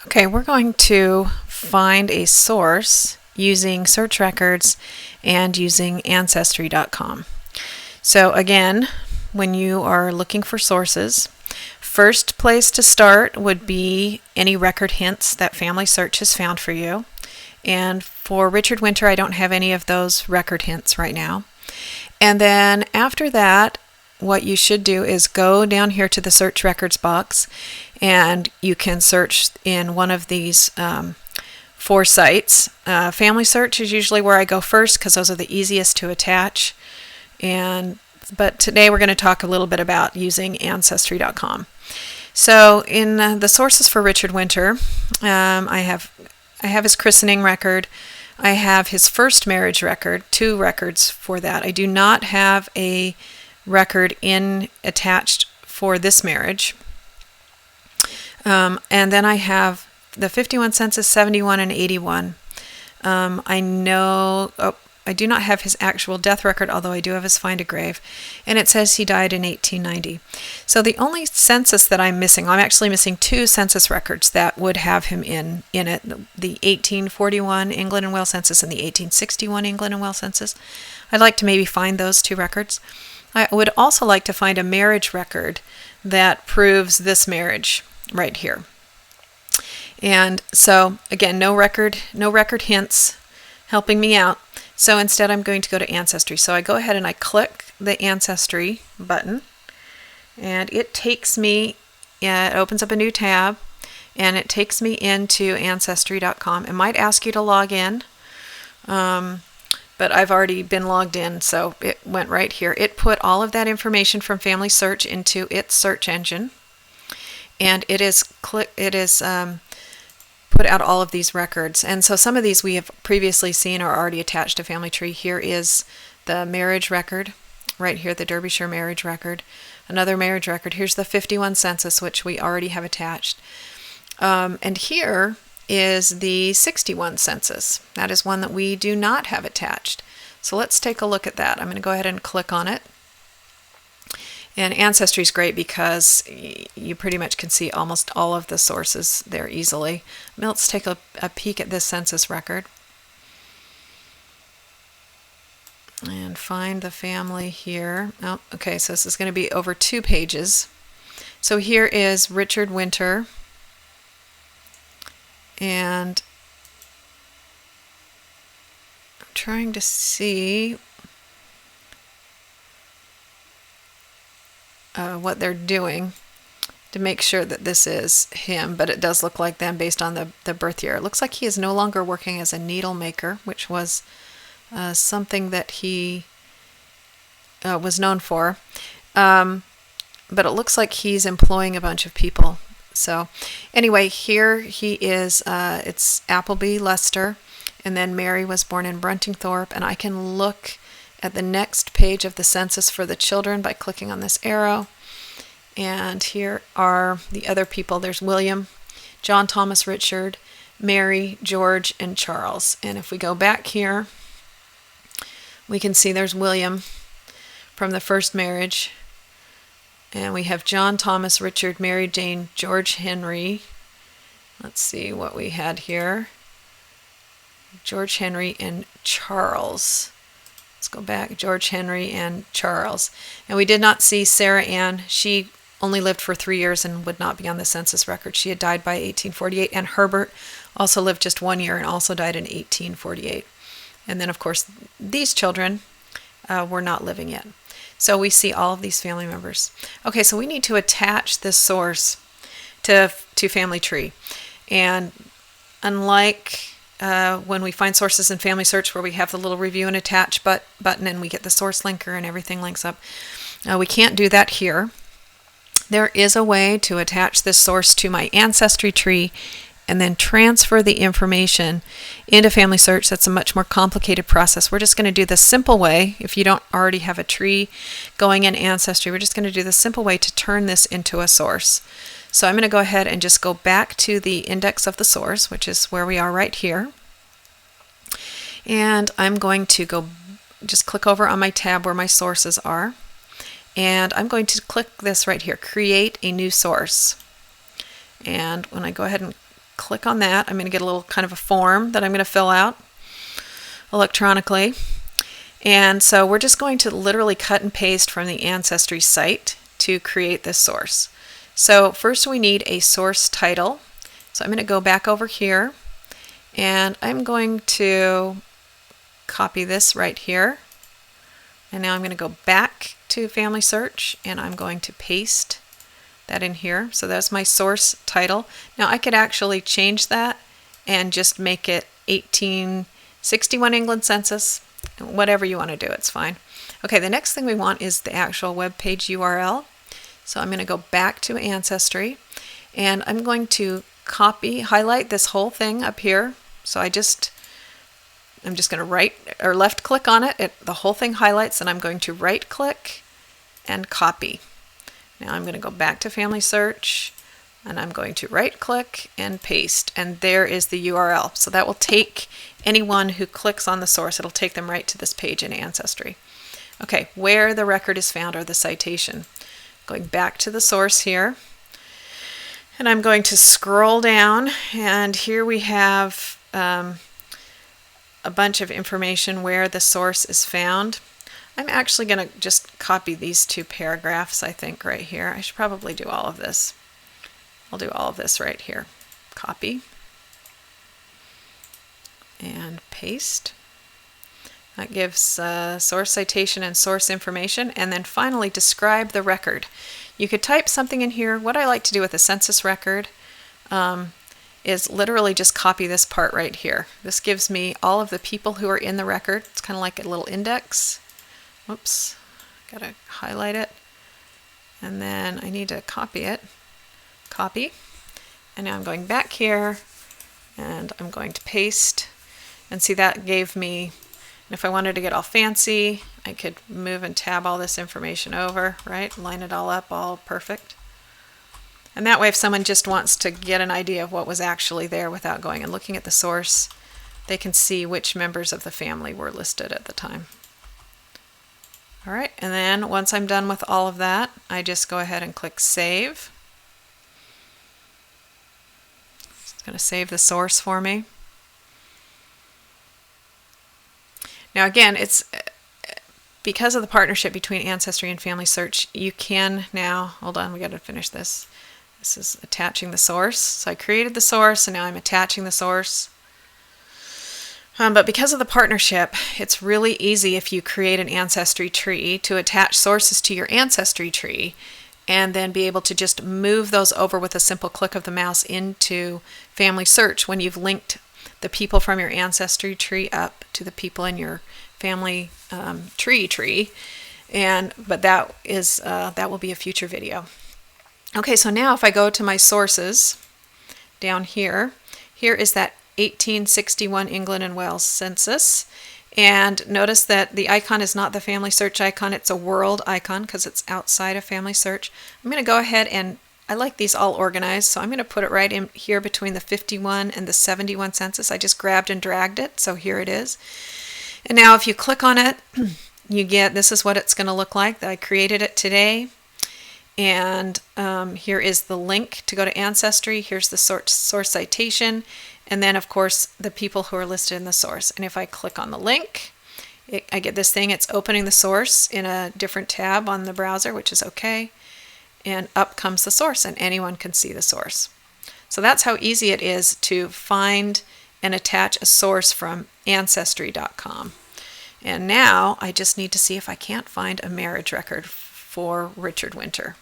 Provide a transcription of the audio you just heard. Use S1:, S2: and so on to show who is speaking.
S1: Okay, we're going to find a source using search records and using Ancestry.com. So again, when you are looking for sources, first place to start would be any record hints that Family Search has found for you. And for Richard Winter, I don't have any of those record hints right now. And then after that, what you should do is go down here to the search records box, and you can search in one of these four sites. Family Search is usually where I go first because those are the easiest to attach. But today we're going to talk a little bit about using Ancestry.com. So in the sources for Richard Winter, I have his christening record. I have his first marriage record, 2 records for that. I do not have a record attached for this marriage. And then I have the 51 census, 71, and 81. I do not have his actual death record, although I do have his find a grave, and it says he died in 1890. So the only census that I'm actually missing 2 census records that would have him in it, the 1841 England and Wales census and the 1861 England and Wales census. I'd like to maybe find those 2 records. I would also like to find a marriage record that proves this marriage right here. And so again, no record hints helping me out. So instead I'm going to go to Ancestry. So I go ahead and I click the Ancestry button, and it takes me, it opens up a new tab, and it takes me into Ancestry.com. It might ask you to log in, but I've already been logged in, so it went right here. It put all of that information from Family Search into its search engine, and it is put out all of these records. And so some of these we have previously seen are already attached to Family Tree. Here is the marriage record, right here, the Derbyshire marriage record. Another marriage record. Here's the 51 census, which we already have attached. And here is the 61 census. That is one that we do not have attached. So let's take a look at that. I'm going to go ahead and click on it. And Ancestry is great because you pretty much can see almost all of the sources there easily. Now let's take a peek at this census record and find the family here. Oh, okay, so this is going to be over 2 pages. So here is Richard Winter, and I'm trying to see what they're doing to make sure that this is him, but it does look like them based on the birth year. It looks like he is no longer working as a needle maker, which was something that he was known for, but it looks like he's employing a bunch of people. So anyway, here he is. It's Appleby, Leicester, and then Mary was born in Bruntingthorpe, and I can look at the next page of the census for the children by clicking on this arrow. And here are the other people. There's William, John, Thomas, Richard, Mary, George, and Charles. And if we go back here, we can see there's William from the first marriage. And we have John, Thomas, Richard, Mary, Jane, George, Henry. Let's see what we had here. George, Henry, and Charles. Let's go back, George, Henry, and Charles. And we did not see Sarah Ann. She only lived for 3 years and would not be on the census record. She had died by 1848. And Herbert also lived just 1 year and also died in 1848. And then, of course, these children were not living yet. So we see all of these family members. Okay, so we need to attach this source to Family Tree. And unlike when we find sources in Family Search where we have the little review and attach button and we get the source linker and everything links up, we can't do that here. There is a way to attach this source to my Ancestry tree and then transfer the information into Family Search. That's a much more complicated process. We're just going to do the simple way. If you don't already have a tree going in Ancestry, we're just going to do the simple way to turn this into a source. So I'm going to go ahead and just go back to the index of the source, which is where we are right here. And I'm going to just click over on my tab where my sources are. And I'm going to click this right here, create a new source. And when I go ahead and click on that, I'm going to get a little kind of a form that I'm going to fill out electronically. And so we're just going to literally cut and paste from the Ancestry site to create this source. So first we need a source title. So I'm going to go back over here and I'm going to copy this right here. And now I'm going to go back to Family Search and I'm going to paste that in here. So that's my source title. Now I could actually change that and just make it 1861 England Census. Whatever you want to do, it's fine. Okay, the next thing we want is the actual web page URL. So I'm going to go back to Ancestry and I'm going to highlight this whole thing up here. So I'm just going to right or left click on it. The whole thing highlights, and I'm going to right click and copy. Now I'm going to go back to Family Search and I'm going to right click and paste, and there is the URL. So that will take anyone who clicks on the source, it'll take them right to this page in Ancestry. Okay, where the record is found or the citation. Going back to the source here, and I'm going to scroll down, and here we have a bunch of information where the source is found. I'm actually going to just copy these two paragraphs, I think, right here. I should probably do all of this. I'll do all of this right here. Copy and paste. That gives source citation and source information, and then finally describe the record. You could type something in here. What I like to do with a census record is literally just copy this part right here. This gives me all of the people who are in the record. It's kind of like a little index. Whoops, gotta highlight it, and then I need to copy it. Copy, and now I'm going back here and I'm going to paste, and see that gave me, and if I wanted to get all fancy, I could move and tab all this information over, right? Line it all up, all perfect. And that way, if someone just wants to get an idea of what was actually there without going and looking at the source, they can see which members of the family were listed at the time. All right, and then once I'm done with all of that, I just go ahead and click Save. It's going to save the source for me. Now again, it's because of the partnership between Ancestry and Family Search, you can now, hold on, we got to finish this. This is attaching the source. So I created the source and now I'm attaching the source. But because of the partnership, it's really easy if you create an Ancestry tree to attach sources to your Ancestry tree and then be able to just move those over with a simple click of the mouse into Family Search when you've linked the people from your Ancestry tree up to the people in your family tree. But that will be a future video. Okay, so now if I go to my sources down here, here is that 1861 England and Wales census. And notice that the icon is not the Family Search icon, it's a world icon because it's outside of Family Search. I'm going to go ahead and I like these all organized, so I'm going to put it right in here between the 51 and the 71 census. I just grabbed and dragged it, so here it is. And now if you click on it, you get, this is what it's going to look like. I created it today. And here is the link to go to Ancestry. Here's the source citation. And then, of course, the people who are listed in the source. And if I click on the link, I get this thing. It's opening the source in a different tab on the browser, which is okay. And up comes the source, and anyone can see the source. So that's how easy it is to find and attach a source from Ancestry.com. And now I just need to see if I can't find a marriage record for Richard Winter.